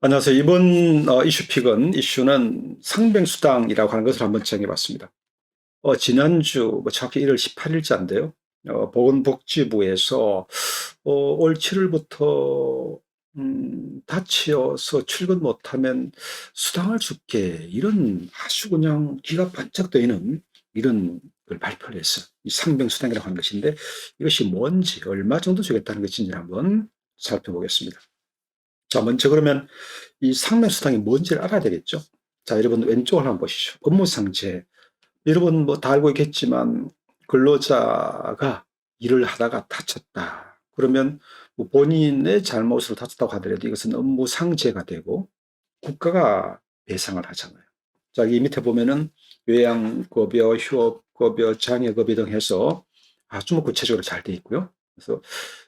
안녕하세요. 이번 이슈픽은 이슈는 상병수당이라고 하는 것을 한번 정해봤습니다. 지난주 정확히 1월 18일자인데요. 보건복지부에서 올 7월부터 다치어서 출근 못하면 수당을 줄게, 이런 아주 그냥 기가 번쩍 뜨이는 이런 걸 발표를 했어요. 이 상병수당이라고 하는 것인데, 이것이 뭔지, 얼마 정도 주겠다는 것인지 한번 살펴보겠습니다. 자, 먼저 그러면 이 상명수당이 뭔지를 알아야 되겠죠. 자, 여러분 왼쪽을 한번 보시죠. 업무상재. 여러분 뭐 다 알고 있겠지만, 근로자가 일을 하다가 다쳤다. 그러면 뭐 본인의 잘못으로 다쳤다고 하더라도 이것은 업무상재가 되고 국가가 배상을 하잖아요. 자, 이 밑에 보면은 요양급여, 휴업급여, 장애급여 등 해서 아주 뭐 구체적으로 잘 돼 있고요. 그래서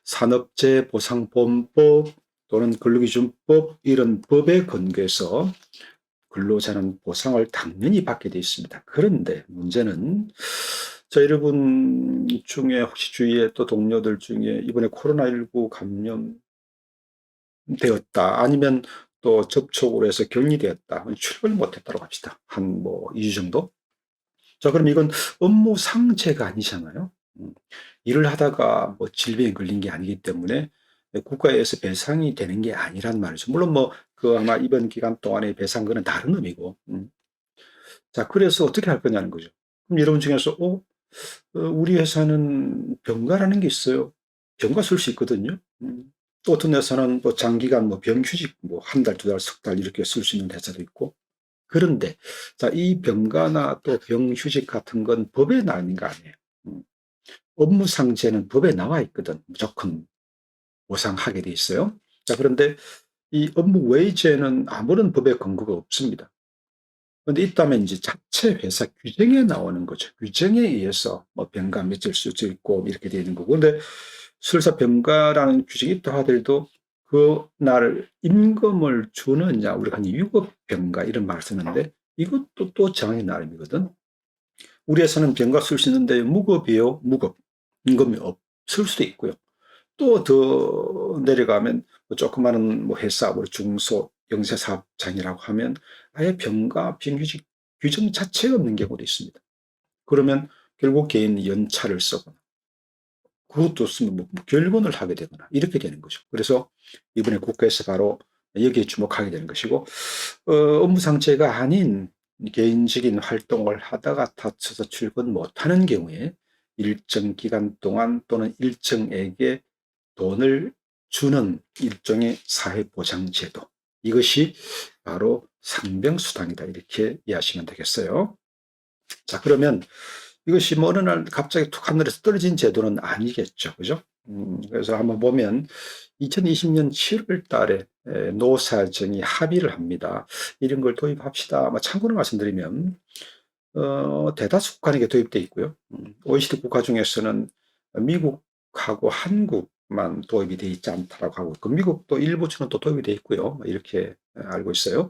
산업재보상보험법 또는 근로기준법, 이런 법에 근거해서 근로자는 보상을 당연히 받게 되어 있습니다. 그런데 문제는, 자, 여러분 중에 혹시 주위에 또 동료들 중에 이번에 코로나19 감염되었다, 아니면 또 접촉으로 해서 격리되었다, 출근을 못했다고 합시다. 한 뭐 2주 정도? 자, 그럼 이건 업무 상재가 아니잖아요. 일을 하다가 뭐 질병에 걸린 게 아니기 때문에 국가에서 배상이 되는 게 아니란 말이죠. 물론 뭐 그 아마 이번 기간 동안의 배상금은 다른 의미고. 자, 그래서 어떻게 할 거냐는 거죠. 그럼 여러분 중에서 우리 회사는 병가라는 게 있어요. 병가 쓸 수 있거든요. 또 어떤 회사는 뭐 장기간 뭐 병휴직 뭐 한 달, 두 달, 석 달 이렇게 쓸 수 있는 회사도 있고. 그런데 자, 이 병가나 또 병휴직 같은 건 법에 나있는 거 아니에요. 음, 업무상재는 법에 나와 있거든. 무조건 보상하게 돼 있어요. 자, 그런데 이 업무 외제는 아무런 법의 근거가 없습니다. 그런데 있다면 이제 자체 회사 규정에 나오는 거죠. 규정에 의해서 뭐 병가 며칠 수도 있고 이렇게 되는 거고. 근데 설사 병가라는 규정이 있다 하더라도 그날 임금을 주느냐, 우리가 유급병가 이런 말을 쓰는데 이것도 또 정의 나름이거든. 우리 회사는 병가 쓸 수 있는데 무급이요, 무급. 임금이 없을 수도 있고요. 또 더 내려가면 뭐 조그마한 뭐 회사, 우리 중소 영세사업장이라고 하면 아예 병가 비행규직 규정 자체가 없는 경우도 있습니다. 그러면 결국 개인 연차를 쓰거나 그것도 없으면 뭐 결근을 하게 되거나 이렇게 되는 거죠. 그래서 이번에 국가에서 바로 여기에 주목하게 되는 것이고, 업무상재가 아닌 개인적인 활동을 하다가 다쳐서 출근 못하는 경우에 일정 기간 동안 또는 일정에게 돈을 주는 일종의 사회보장제도, 이것이 바로 상병수당이다, 이렇게 이해하시면 되겠어요. 자, 그러면 이것이 뭐 어느 날 갑자기 툭 하늘에서 떨어진 제도는 아니겠죠, 그죠? 그래서 한번 보면 2020년 7월 달에 노사정이 합의를 합니다. 이런 걸 도입합시다. 참고로 말씀드리면 대다수 국가에게 도입되어 있고요. OECD 국가 중에서는 미국하고 한국만 도입이 되어 있지 않다라고 하고, 그 미국도 일부처는 또 도입이 되어 있고요. 이렇게 알고 있어요.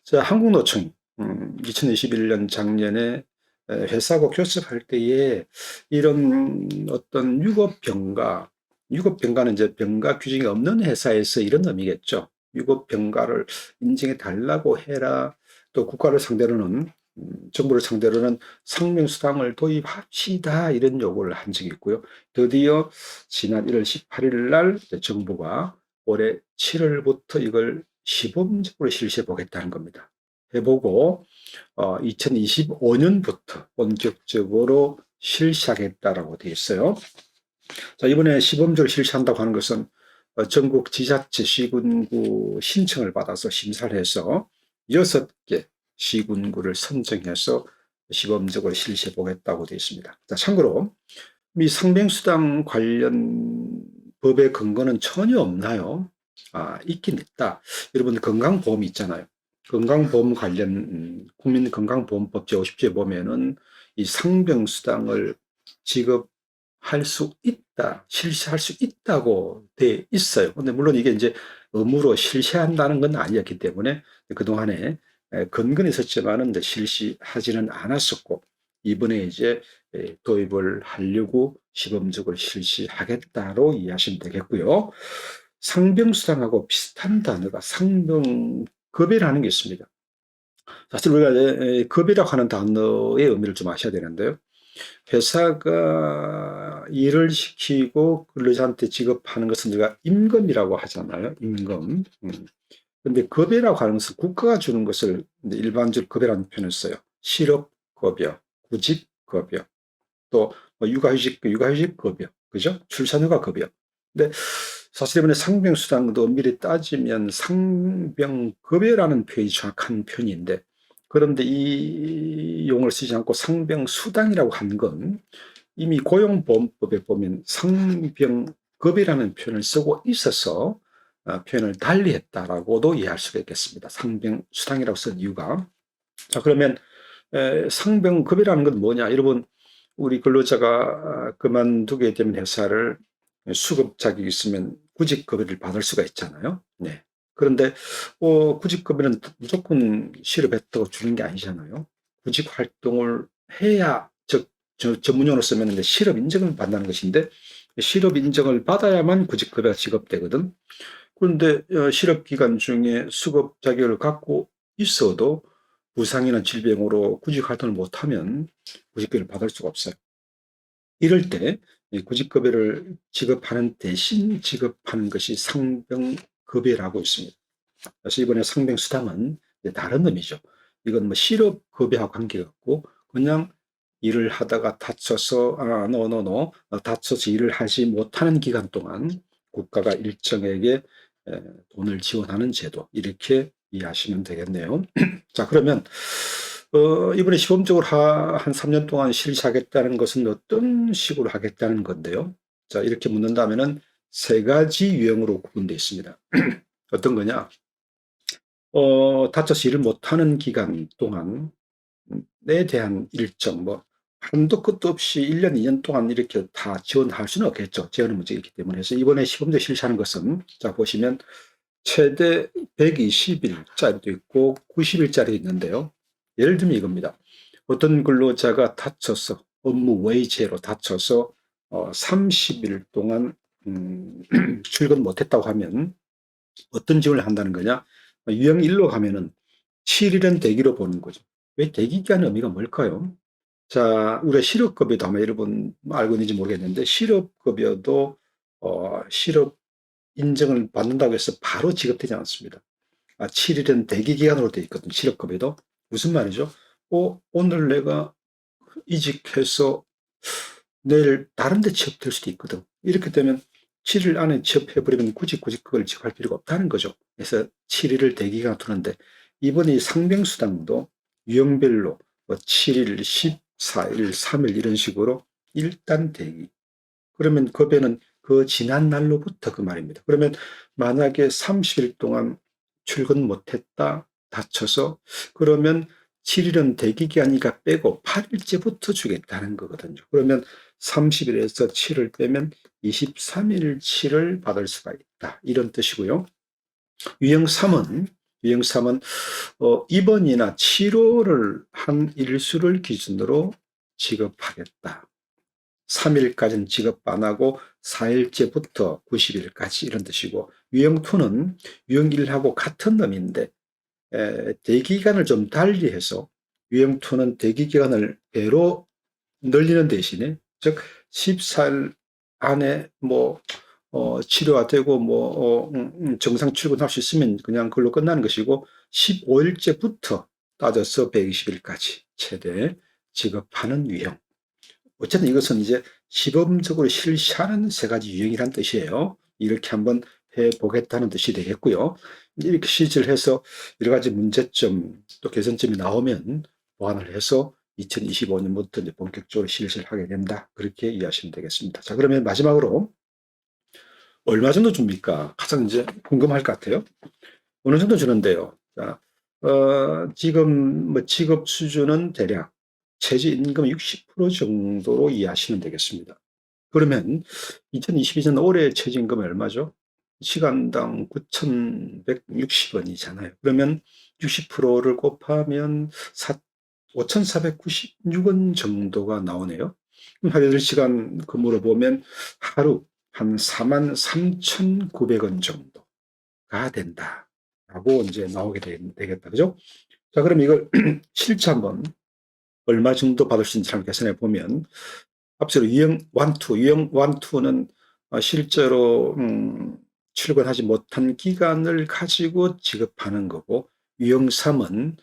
자, 한국노총 2021년 작년에 회사하고 교섭할 때에 이런 어떤 유급병가는 이제 병가 규정이 없는 회사에서 이런 의미겠죠. 유급병가를 인정해 달라고 해라. 또 국가를 상대로는, 정부를 상대로는 상명수당을 도입합시다, 이런 요구를 한 적이 있고요. 드디어 지난 1월 18일 날 정부가 올해 7월부터 이걸 시범적으로 실시해 보겠다는 겁니다. 해보고 2025년부터 본격적으로 실시하겠다라고 되어 있어요. 자, 이번에 시범적으로 실시한다고 하는 것은 전국 지자체 시군구 신청을 받아서 심사를 해서 6개 시군구를 선정해서 시범적으로 실시해 보겠다고 되어 있습니다. 자, 참고로 이 상병수당 관련 법의 근거는 전혀 없나요? 있긴 있다. 여러분 건강보험이 있잖아요. 건강보험 관련 국민건강보험법 제50조에 보면은 이 상병수당을 지급할 수 있다, 실시할 수 있다고 돼 있어요. 근데 물론 이게 이제 의무로 실시한다는 건 아니었기 때문에 그동안에 근거는 있었지만은 이제 실시하지는 않았었고, 이번에 이제 도입을 하려고 시범적으로 실시하겠다로 이해하시면 되겠고요. 상병수당하고 비슷한 단어가 상병급여라는 게 있습니다. 사실 우리가 급여라고 하는 단어의 의미를 좀 아셔야 되는데요. 회사가 일을 시키고 근로자한테 지급하는 것은 우리가 임금이라고 하잖아요. 임금. 근데 급여라고 하는 것은 국가가 주는 것을 일반적으로 급여라는 표현을 써요. 실업급여, 구직급여, 또 육아휴직급여, 그죠? 출산휴가급여. 근데 사실 이번에 상병수당도 엄밀히 따지면 상병급여라는 표현이 정확한 표현인데, 그런데 이 용어를 쓰지 않고 상병수당이라고 한 건 이미 고용보험법에 보면 상병급여라는 표현을 쓰고 있어서 표현을 달리했다라고도 이해할 수가 있겠습니다. 상병수당이라고 쓴 이유가. 자, 그러면 상병급여라는 건 뭐냐? 여러분, 우리 근로자가 그만두게 되면 회사를 수급 자격이 있으면 구직급여를 받을 수가 있잖아요. 네. 그런데 구직급여는 무조건 실업했다고 주는 게 아니잖아요. 구직 활동을 해야, 즉 전문용어로 쓰면 이제 실업 인정을 받는 것인데, 실업 인정을 받아야만 구직급여가 지급되거든. 그런데 실업 기간 중에 수급 자격을 갖고 있어도 부상이나 질병으로 구직 활동을 못하면 구직급여를 받을 수가 없어요. 이럴 때 구직급여를 지급하는 대신 지급하는 것이 상병급여라고 있습니다. 그래서 이번에 상병수당은 다른 의미죠. 이건 뭐 실업급여하고 관계가 없고 그냥 일을 하다가 다쳐서 다쳐서 일을 하지 못하는 기간 동안 국가가 일정에게 돈을 지원하는 제도, 이렇게 이해하시면 되겠네요. 자, 그러면 이번에 시범적으로 한 3년 동안 실시하겠다는 것은 어떤 식으로 하겠다는 건데요. 자, 이렇게 묻는다면은 세 가지 유형으로 구분되어 있습니다. 어떤 거냐? 다쳐서 일을 못하는 기간 동안에 대한 일정, 뭐, 한도 끝도 없이 1년, 2년 동안 이렇게 다 지원할 수는 없겠죠. 지원의 문제가 있기 때문에. 그래서 이번에 시범적으로 실시하는 것은, 자, 보시면 최대 120일짜리도 있고 90일짜리 있는데요. 예를 들면 이겁니다. 어떤 근로자가 다쳐서 업무 외제로 다쳐서 30일 동안 출근 못했다고 하면 어떤 지원을 한다는 거냐? 유형 1로 가면은 7일은 대기로 보는 거죠. 왜 대기기간의 의미가 뭘까요? 자, 우리가 실업급여도 아마 여러분 알고 있는지 모르겠는데, 실업급여도 실업 인정을 받는다고 해서 바로 지급되지 않습니다. 7일은 대기기간으로 되어 있거든요. 실업급여도. 무슨 말이죠? 오늘 내가 이직해서 내일 다른 데 취업될 수도 있거든. 이렇게 되면 7일 안에 취업해버리면 굳이 그걸 지급할 필요가 없다는 거죠. 그래서 7일을 대기가 두는데, 이번에 상병수당도 유형별로 뭐 7일, 14일, 3일 이런 식으로 일단 대기. 그러면 급여는 그 지난 날로부터 그 말입니다. 그러면 만약에 30일 동안 출근 못했다, 다쳐서, 그러면 7일은 대기기한이니까 빼고 8일째부터 주겠다는 거거든요. 그러면 30일에서 7을 빼면 23일치를 받을 수가 있다, 이런 뜻이고요. 유형 3은 입원이나 치료를 한 일수를 기준으로 지급하겠다. 3일까지는 지급 안 하고 4일째부터 90일까지 이런 뜻이고, 유형 2는 유형 1하고 같은 의미인데 대기기간을 좀 달리해서 유형 2는 대기기간을 배로 늘리는 대신에, 즉 14일 안에 뭐 치료가 되고 정상 출근할 수 있으면 그냥 그걸로 끝나는 것이고, 15일째부터 따져서 120일까지 최대 지급하는 유형. 어쨌든 이것은 이제 시범적으로 실시하는 세 가지 유형이란 뜻이에요. 이렇게 한번 해보겠다는 뜻이 되겠고요. 이렇게 실시를 해서 여러 가지 문제점 또 개선점이 나오면 보완을 해서 2025년부터 이제 본격적으로 실시를 하게 된다, 그렇게 이해하시면 되겠습니다. 자, 그러면 마지막으로 얼마 정도 줍니까? 가장 이제 궁금할 것 같아요. 어느 정도 주는데요. 자, 지금 뭐 지급 수준은 대략 최저임금 60% 정도로 이해하시면 되겠습니다. 그러면 2022년 올해 최저임금이 얼마죠? 시간당 9,160원이잖아요. 그러면 60%를 곱하면 5,496원 정도가 나오네요. 그럼 하루 8시간 근무로 보면 하루 한 43,900원 정도가 된다라고 이제 나오게 되겠다. 그죠? 자, 그럼 이걸 실제 한번 얼마 정도 받을 수 있는지 한번 계산해 보면, 앞서 유형 1, 2, 유형 1, 2는 실제로 출근하지 못한 기간을 가지고 지급하는 거고, 유형 3은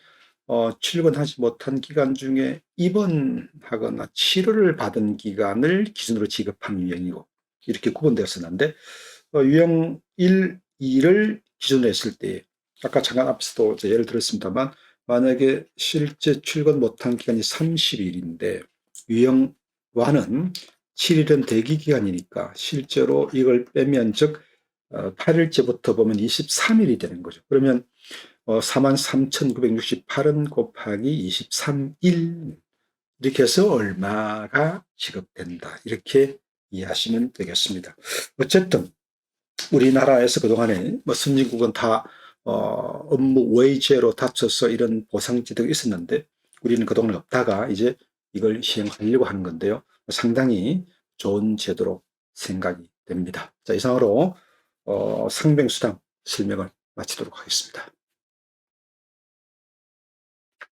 출근하지 못한 기간 중에 입원하거나 치료를 받은 기간을 기준으로 지급하는 유형이고, 이렇게 구분되었었는데, 유형 1, 2를 기준으로 했을 때, 아까 잠깐 앞서도 예를 들었습니다만, 만약에 실제 출근 못한 기간이 30일인데, 유형 1은 7일은 대기 기간이니까 실제로 이걸 빼면, 즉 8일째부터 보면 23일이 되는 거죠. 그러면 43,968원 곱하기 23일, 이렇게 해서 얼마가 지급된다, 이렇게 이해하시면 되겠습니다. 어쨌든 우리나라에서 그동안에 선진국은 다 업무 외제로 다쳐서 이런 보상제도가 있었는데, 우리는 그동안 없다가 이제 이걸 시행하려고 하는 건데요. 상당히 좋은 제도로 생각이 됩니다. 자, 이상으로 상병수당 설명을 마치도록 하겠습니다.